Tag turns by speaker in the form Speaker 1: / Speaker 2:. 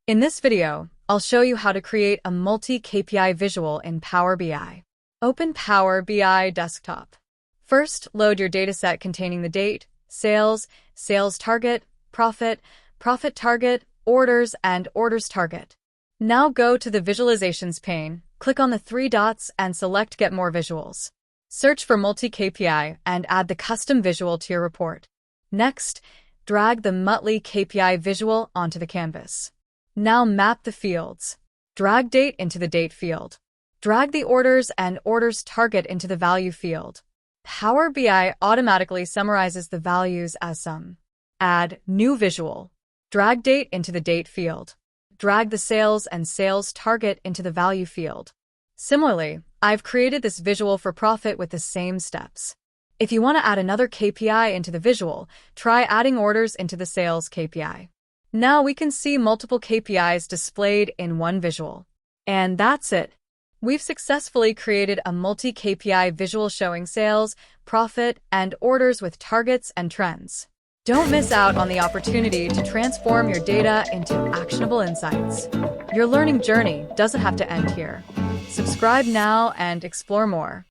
Speaker 1: In this video, I'll show you how to create a multi-KPI visual in Power BI. Open Power BI Desktop. First, load your dataset containing the date, sales, sales target, profit, profit target, orders, and orders target. Now go to the Visualizations pane, click on the three dots and select Get More Visuals. Search for multi-KPI and add the custom visual to your report. Next, drag the monthly KPI visual onto the canvas. Now map the fields. Drag date into the date field. Drag the orders and orders target into the value field. Power BI automatically summarizes the values as sum. Add new visual. Drag date into the date field. Drag the sales and sales target into the value field. Similarly, I've created this visual for profit with the same steps. If you want to add another KPI into the visual, try adding orders into the sales KPI. Now we can see multiple KPIs displayed in one visual. And that's it. We've successfully created a multi-KPI visual showing sales, profit, and orders with targets and trends. Don't miss out on the opportunity to transform your data into actionable insights. Your learning journey doesn't have to end here. Subscribe now and explore more.